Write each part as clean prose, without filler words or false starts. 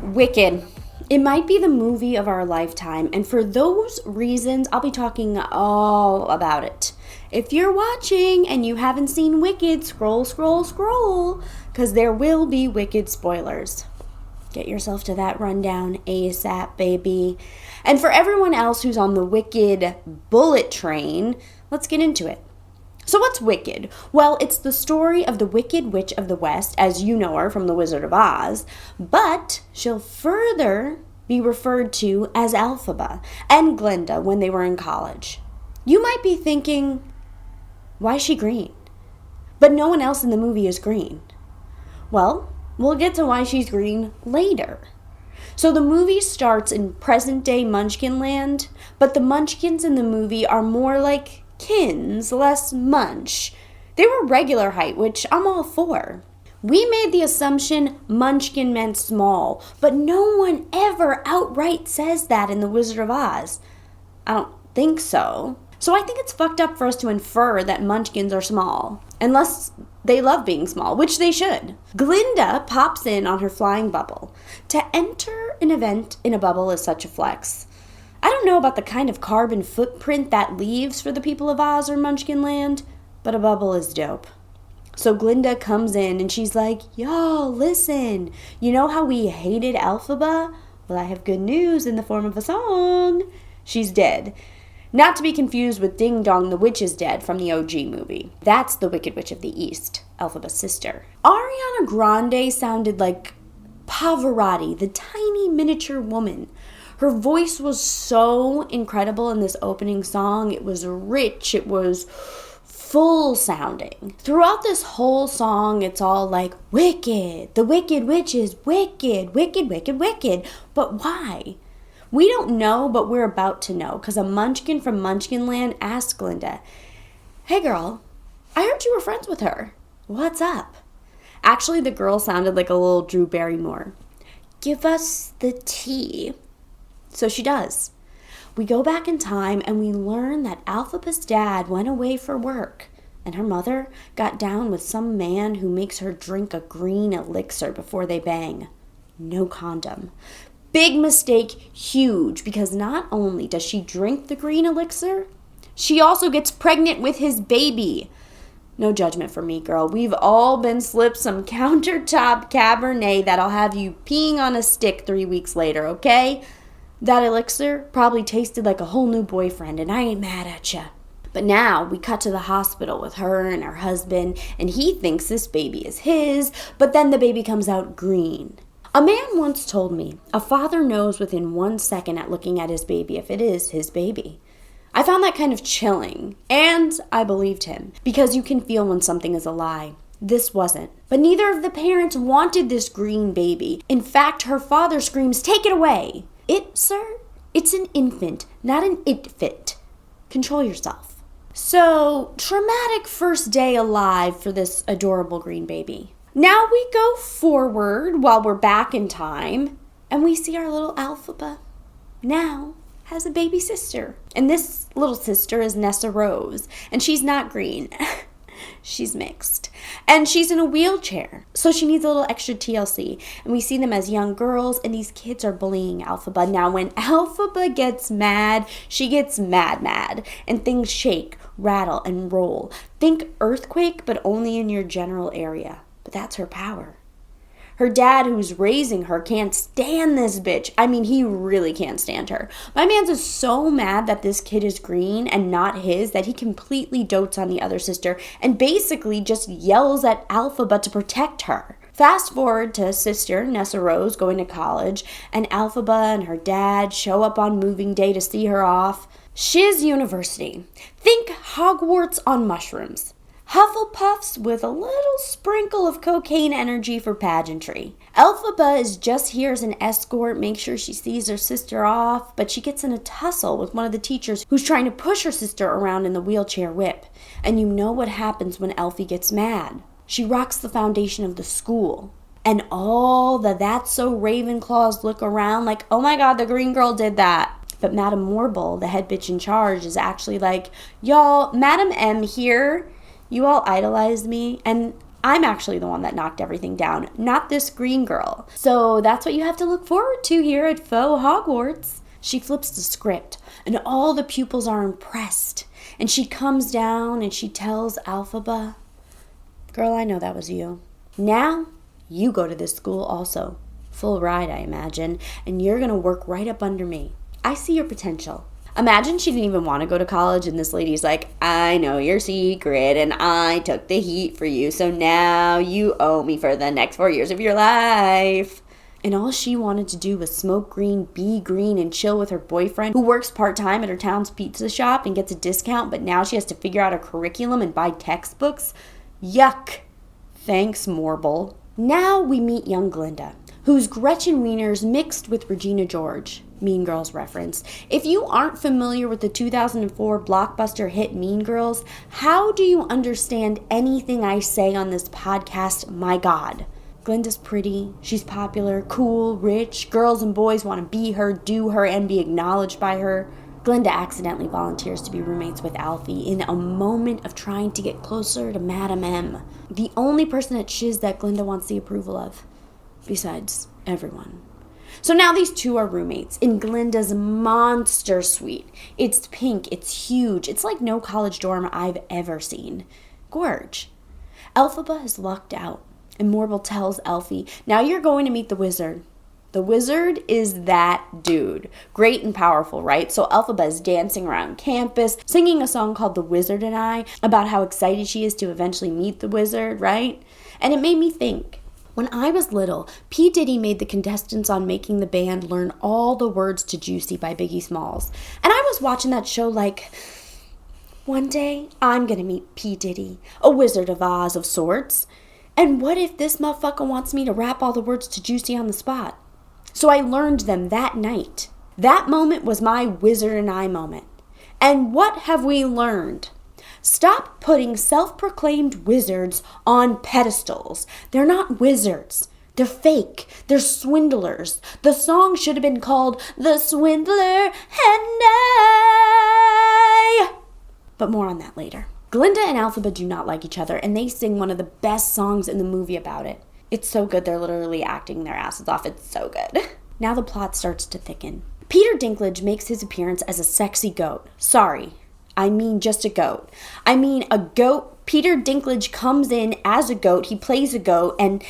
Wicked. It might be the movie of our lifetime, and for those reasons, I'll be talking all about it. If you're watching and you haven't seen Wicked, scroll, because there will be Wicked spoilers. Get yourself to that rundown ASAP, baby. And for everyone else who's on the Wicked bullet train, let's get into it. So what's Wicked? Well, it's the story of the Wicked Witch of the West, as you know her from The Wizard of Oz, but she'll further be referred to as Elphaba and Glinda when they were in college. You might be thinking, why is she green? But no one else in the movie is green. Well, we'll get to why she's green later. So the movie starts in present-day Munchkin land, but the Munchkins in the movie are more like Kins, less munch. They were regular height, which I'm all for. We made the assumption Munchkin meant small, but no one ever outright says that in The Wizard of Oz. I don't think so. So I think it's fucked up for us to infer that Munchkins are small, unless they love being small, which they should. Glinda pops in on her flying bubble. To enter an event in a bubble is such a flex. I don't know about the kind of carbon footprint that leaves for the people of Oz or Munchkin Land, but a bubble is dope. So Glinda comes in and she's like, yo, listen, you know how we hated Elphaba? Well, I have good news in the form of a song. She's dead. Not to be confused with Ding Dong the Witch is Dead from the OG movie. That's the Wicked Witch of the East, Elphaba's sister. Ariana Grande sounded like Pavarotti, the tiny miniature woman. Her voice was so incredible in this opening song. It was rich. It was full sounding. Throughout this whole song, it's all like, wicked. The Wicked Witch is wicked, wicked, wicked, wicked. But why? We don't know, but we're about to know, because a munchkin from Munchkin Land asked Glinda, hey girl, I heard you were friends with her. What's up? Actually, the girl sounded like a little Drew Barrymore. Give us the tea. So she does. We go back in time and we learn that Elphaba's dad went away for work and her mother got down with some man who makes her drink a green elixir before they bang. No condom. Big mistake, huge, because not only does she drink the green elixir, she also gets pregnant with his baby. No judgment for me, girl. We've all been slipped some countertop Cabernet that'll have you peeing on a stick 3 weeks later, okay? That elixir probably tasted like a whole new boyfriend, and I ain't mad at ya. But now we cut to the hospital with her and her husband, and he thinks this baby is his, but then the baby comes out green. A man once told me a father knows within 1 second at looking at his baby if it is his baby. I found that kind of chilling, and I believed him, because you can feel when something is a lie. This wasn't. But neither of the parents wanted this green baby. In fact, her father screams, take it away. It, sir? It's an infant, not an it-fit. Control yourself. So, traumatic first day alive for this adorable green baby. Now we go forward while we're back in time, and we see our little Elphaba now has a baby sister. And this little sister is Nessa Rose, and she's not green. She's mixed. And she's in a wheelchair, so she needs a little extra TLC. And we see them as young girls, and these kids are bullying Elphaba. Now, when Elphaba gets mad, she gets mad, and things shake, rattle, and roll. Think earthquake, but only in your general area. But that's her power. Her dad, who's raising her, can't stand this bitch. I mean, he really can't stand her. My man's is so mad that this kid is green and not his that he completely dotes on the other sister and basically just yells at Elphaba to protect her. Fast forward to sister Nessa Rose going to college, and Elphaba and her dad show up on moving day to see her off. Shiz University. Think Hogwarts on mushrooms. Hufflepuffs with a little sprinkle of cocaine energy for pageantry. Elphaba is just here as an escort, make sure she sees her sister off, but she gets in a tussle with one of the teachers who's trying to push her sister around in the wheelchair whip. And you know what happens when Elphie gets mad. She rocks the foundation of the school. And all the That's So Ravenclaws look around like, oh my god, the green girl did that. But Madame Morble, the head bitch in charge, is actually like, y'all, Madame M here, you all idolized me, and I'm actually the one that knocked everything down, not this green girl. So that's what you have to look forward to here at Faux Hogwarts. She flips the script, and all the pupils are impressed. And she comes down and she tells Elphaba, girl, I know that was you. Now, you go to this school also. Full ride, I imagine, and you're gonna work right up under me. I see your potential. Imagine she didn't even want to go to college and this lady's like, I know your secret and I took the heat for you, so now you owe me for the next 4 years of your life. And all she wanted to do was smoke green, be green, and chill with her boyfriend who works part-time at her town's pizza shop and gets a discount, but now she has to figure out a curriculum and buy textbooks. Yuck. Thanks, Morble. Now we meet young Glinda, who's Gretchen Wieners mixed with Regina George. Mean Girls reference. If you aren't familiar with the 2004 blockbuster hit Mean Girls, how do you understand anything I say on this podcast? My God. Glinda's pretty, she's popular, cool, rich, girls and boys want to be her, do her, and be acknowledged by her. Glinda accidentally volunteers to be roommates with Alfie in a moment of trying to get closer to Madame M, the only person at Shiz that Glinda wants the approval of, besides everyone. So now these two are roommates in Glinda's monster suite. It's pink, it's huge, it's like no college dorm I've ever seen. Gorge. Elphaba is lucked out, and Morble tells Elfie, now you're going to meet the wizard. The wizard is that dude. Great and powerful, right? So Elphaba is dancing around campus, singing a song called The Wizard and I, about how excited she is to eventually meet the wizard, right? And it made me think. When I was little, P. Diddy made the contestants on Making the Band learn all the words to Juicy by Biggie Smalls. And I was watching that show like, one day I'm gonna meet P. Diddy, a Wizard of Oz of sorts. And what if this motherfucker wants me to rap all the words to Juicy on the spot? So I learned them that night. That moment was my Wizard and I moment. And what have we learned? Stop putting self-proclaimed wizards on pedestals. They're not wizards. They're fake. They're swindlers. The song should have been called The Swindler and I. But more on that later. Glinda and Elphaba do not like each other, and they sing one of the best songs in the movie about it. It's so good, they're literally acting their asses off. It's so good. Now the plot starts to thicken. Peter Dinklage makes his appearance as a sexy goat. Sorry, I mean just a goat. I mean a goat. Peter Dinklage comes in as a goat, he plays a goat, and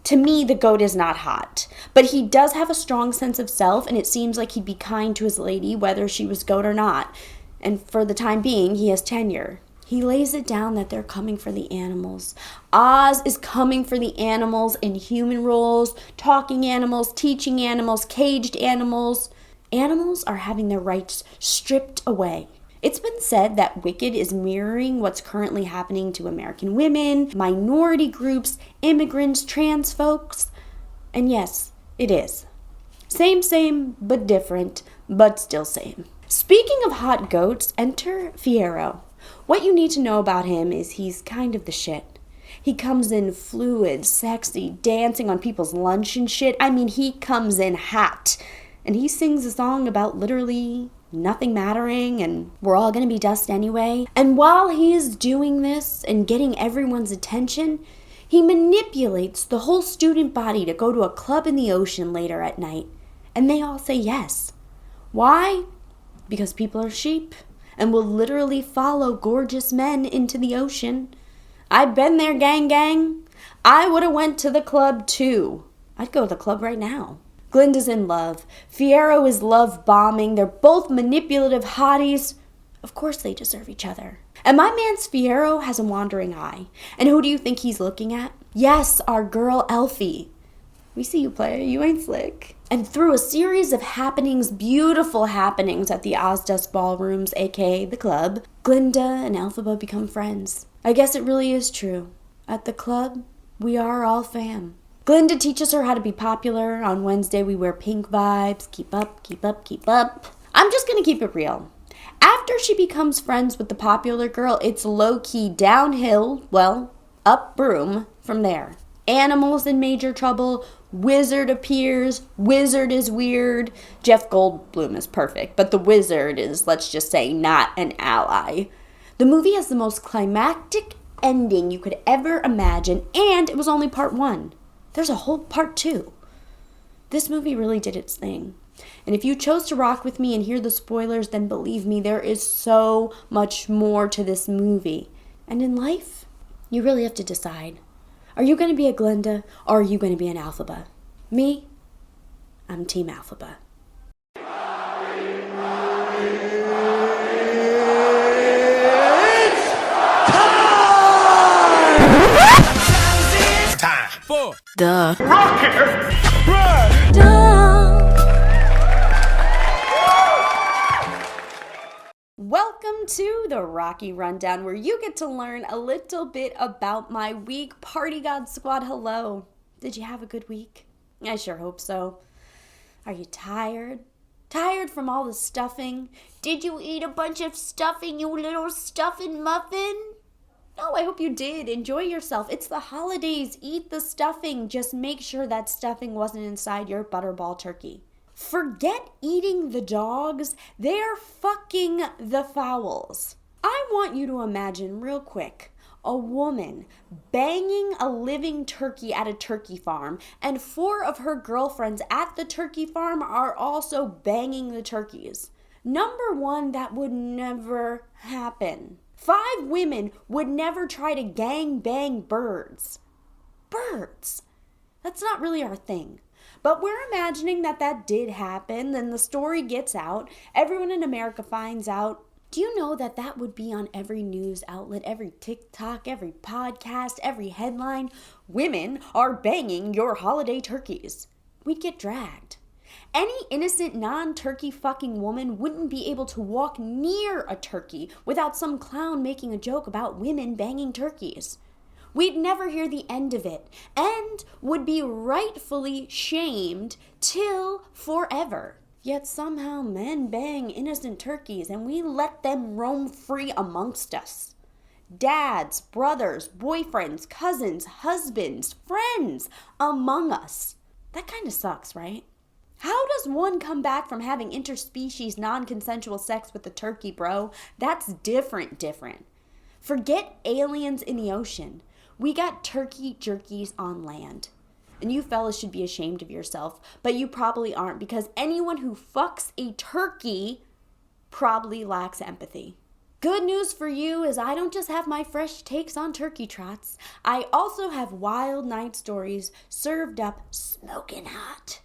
to me, the goat is not hot. But he does have a strong sense of self, and it seems like he'd be kind to his lady, whether she was goat or not. And for the time being, he has tenure. He lays it down that they're coming for the animals. Oz is coming for the animals in human roles, talking animals, teaching animals, caged animals. Animals are having their rights stripped away. It's been said that Wicked is mirroring what's currently happening to American women, minority groups, immigrants, trans folks. And yes, it is. Same, but different, but still same. Speaking of hot goats, enter Fiyero. What you need to know about him is he's kind of the shit. He comes in fluid, sexy, dancing on people's lunch and shit. I mean, he comes in hot. And he sings a song about literally nothing mattering and we're all gonna be dust anyway. And while he is doing this and getting everyone's attention, he manipulates the whole student body to go to a club in the ocean later at night. And they all say yes. Why? Because people are sheep and will literally follow gorgeous men into the ocean. I've been there, gang. I would have went to the club too. I'd go to the club right now. Glinda's in love. Fiyero is love bombing. They're both manipulative hotties. Of course they deserve each other. And my man's Fiyero has a wandering eye. And who do you think he's looking at? Yes, our girl Elfie. We see you, player. You ain't slick. And through a series of happenings, beautiful happenings at the Ozdust Ballrooms, aka the club, Glinda and Elphaba become friends. I guess it really is true. At the club, we are all fam. Glinda teaches her how to be popular. On Wednesday, we wear pink vibes. Keep up, keep up, keep up. I'm just gonna keep it real. After she becomes friends with the popular girl, it's low-key downhill, well, up broom from there. Animals in major trouble. Wizard appears. Wizard is weird. Jeff Goldblum is perfect, but the wizard is, let's just say, not an ally. The movie has the most climactic ending you could ever imagine, and it was only part 1. There's a whole part 2. This movie really did its thing. And if you chose to rock with me and hear the spoilers, then believe me, there is so much more to this movie. And in life, you really have to decide. Are you going to be a Glinda, or are you going to be an Alphaba? Me, I'm Team Alphaba. Time for Duh. Rocket! Welcome to the Rocky Rundown, where you get to learn a little bit about my week. Party God Squad, hello. Did you have a good week? I sure hope so. Are you tired? Tired from all the stuffing? Did you eat a bunch of stuffing, you little stuffing muffin? No, I hope you did. Enjoy yourself. It's the holidays. Eat the stuffing. Just make sure that stuffing wasn't inside your butterball turkey. Forget eating the dogs. They're fucking the fowls. I want you to imagine real quick a woman banging a living turkey at a turkey farm, and 4 of her girlfriends at the turkey farm are also banging the turkeys. Number 1, that would never happen. 5 women would never try to gang bang birds. Birds. That's not really our thing. But we're imagining that did happen. Then the story gets out. Everyone in America finds out. Do you know that would be on every news outlet, every TikTok, every podcast, every headline? Women are banging your holiday turkeys. We'd get dragged. Any innocent non-turkey fucking woman wouldn't be able to walk near a turkey without some clown making a joke about women banging turkeys. We'd never hear the end of it, and would be rightfully shamed till forever. Yet somehow men bang innocent turkeys and we let them roam free amongst us. Dads, brothers, boyfriends, cousins, husbands, friends among us. That kind of sucks, right? How does one come back from having interspecies non-consensual sex with a turkey, bro? That's different. Forget aliens in the ocean. We got turkey jerkies on land. And you fellas should be ashamed of yourself, but you probably aren't, because anyone who fucks a turkey probably lacks empathy. Good news for you is I don't just have my fresh takes on turkey trots. I also have wild night stories served up smoking hot.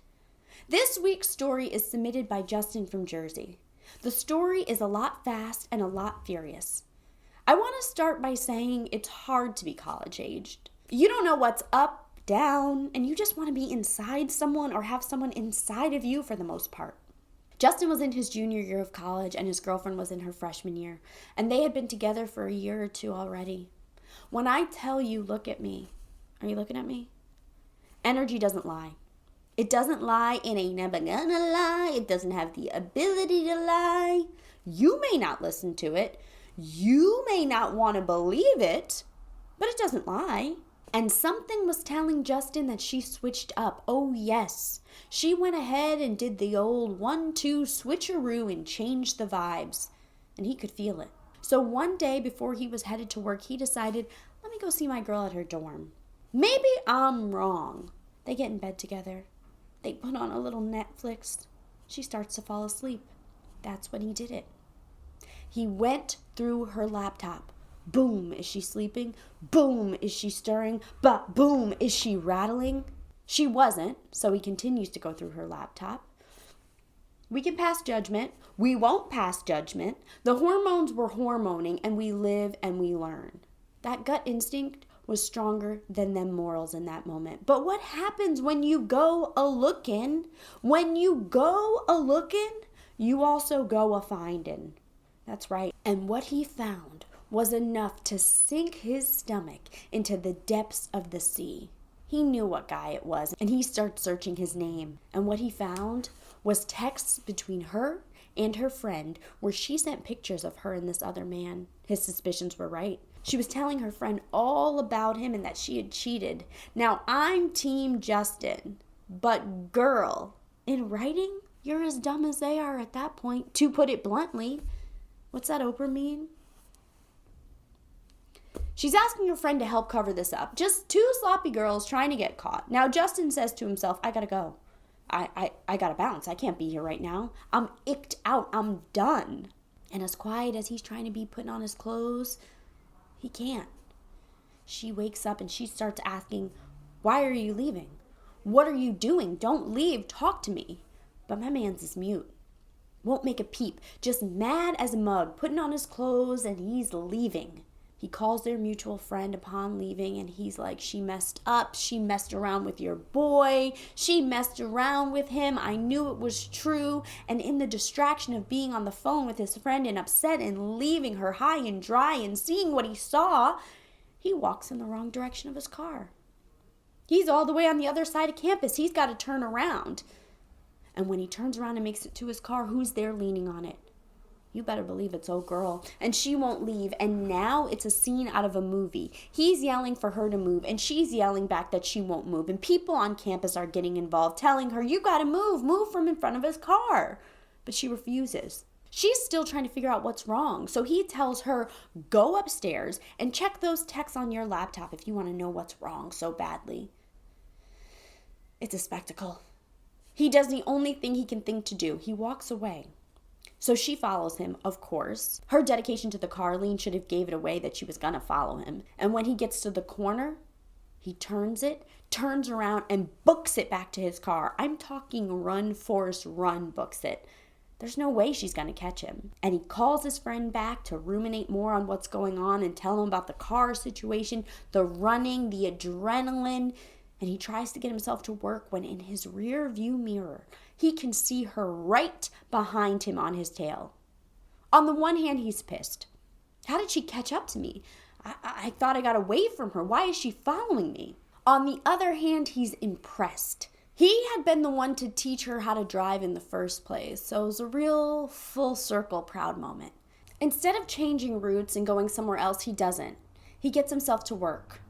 This week's story is submitted by Justin from Jersey. The story is a lot fast and a lot furious. I want to start by saying it's hard to be college-aged. You don't know what's up, down, and you just want to be inside someone or have someone inside of you for the most part. Justin was in his junior year of college and his girlfriend was in her freshman year, and they had been together for a year or 2 already. When I tell you, look at me, are you looking at me? Energy doesn't lie. It doesn't lie, it ain't never gonna lie, it doesn't have the ability to lie. You may not listen to it, you may not want to believe it, but it doesn't lie. And something was telling Justin that she switched up. Oh yes, she went ahead and did the old 1-2 switcheroo and changed the vibes. And he could feel it. So one day before he was headed to work, he decided, let me go see my girl at her dorm. Maybe I'm wrong. They get in bed together. They put on a little Netflix. She starts to fall asleep. That's when he did it. He went through her laptop. Boom, is she sleeping? Boom, is she stirring? But boom, is she rattling? She wasn't, so he continues to go through her laptop. We can pass judgment. We won't pass judgment. The hormones were hormoning, and we live and we learn. That gut instinct was stronger than them morals in that moment. But what happens when you go a-lookin'? When you go a-lookin', you also go a-findin'. That's right. And what he found was enough to sink his stomach into the depths of the sea. He knew what guy it was, and he started searching his name. And what he found was texts between her and her friend where she sent pictures of her and this other man. His suspicions were right. She was telling her friend all about him and that she had cheated. Now, I'm Team Justin, but girl, in writing, you're as dumb as they are at that point, to put it bluntly. What's that Oprah mean? She's asking her friend to help cover this up. Just two sloppy girls trying to get caught. Now, Justin says to himself, I gotta go. I gotta bounce. I can't be here right now. I'm icked out. I'm done. And as quiet as he's trying to be putting on his clothes, he can't. She wakes up and she starts asking, why are you leaving? What are you doing? Don't leave. Talk to me. But my man's is mute. Won't make a peep. Just mad as a mug, putting on his clothes, and he's leaving. He calls their mutual friend upon leaving, and he's like, she messed up. She messed around with your boy. She messed around with him. I knew it was true. And in the distraction of being on the phone with his friend and upset and leaving her high and dry and seeing what he saw, he walks in the wrong direction of his car. He's all the way on the other side of campus. He's got to turn around. And when he turns around and makes it to his car, who's there leaning on it? You better believe it's old girl. And she won't leave. And now it's a scene out of a movie. He's yelling for her to move, and she's yelling back that she won't move. And people on campus are getting involved, telling her, you gotta move from in front of his car. But she refuses. She's still trying to figure out what's wrong. So he tells her, go upstairs and check those texts on your laptop if you want to know what's wrong so badly. It's a spectacle. He does the only thing he can think to do. He walks away. So she follows him, of course. Her dedication to the Carlene should have gave it away that she was going to follow him. And when he gets to the corner, he turns around, and books it back to his car. I'm talking run, Forrest, run, books it. There's no way she's going to catch him. And he calls his friend back to ruminate more on what's going on and tell him about the car situation, the running, the adrenaline. And he tries to get himself to work when in his rear view mirror, he can see her right behind him on his tail. On the one hand, he's pissed. How did she catch up to me? I thought I got away from her. Why is she following me? On the other hand, he's impressed. He had been the one to teach her how to drive in the first place, so it was a real full circle proud moment. Instead of changing routes and going somewhere else, he doesn't. He gets himself to work.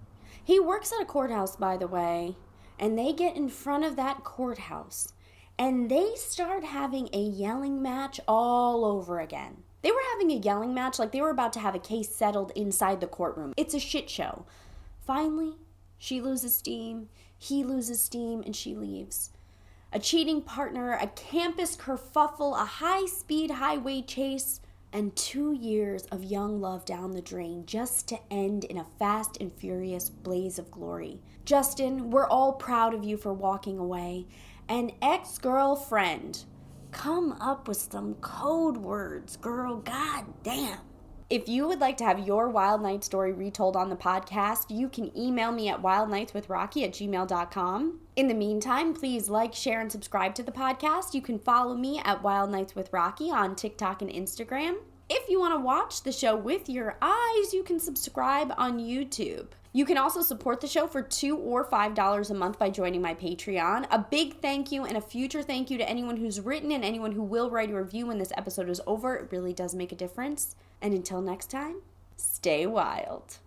He works at a courthouse, by the way, and they get in front of that courthouse, and they start having a yelling match all over again. They were having a yelling match like they were about to have a case settled inside the courtroom. It's a shit show. Finally, she loses steam, he loses steam, and she leaves. A cheating partner, a campus kerfuffle, a high-speed highway chase, and 2 years of young love down the drain just to end in a fast and furious blaze of glory. Justin, we're all proud of you for walking away. And ex-girlfriend, come up with some code words, girl. God damn. If you would like to have your Wild Night story retold on the podcast, you can email me at wildnightswithrocky@gmail.com. In the meantime, please like, share, and subscribe to the podcast. You can follow me at Wild Nights with Rocky on TikTok and Instagram. If you want to watch the show with your eyes, you can subscribe on YouTube. You can also support the show for $2 or $5 a month by joining my Patreon. A big thank you and a future thank you to anyone who's written and anyone who will write a review when this episode is over. It really does make a difference. And until next time, stay wild.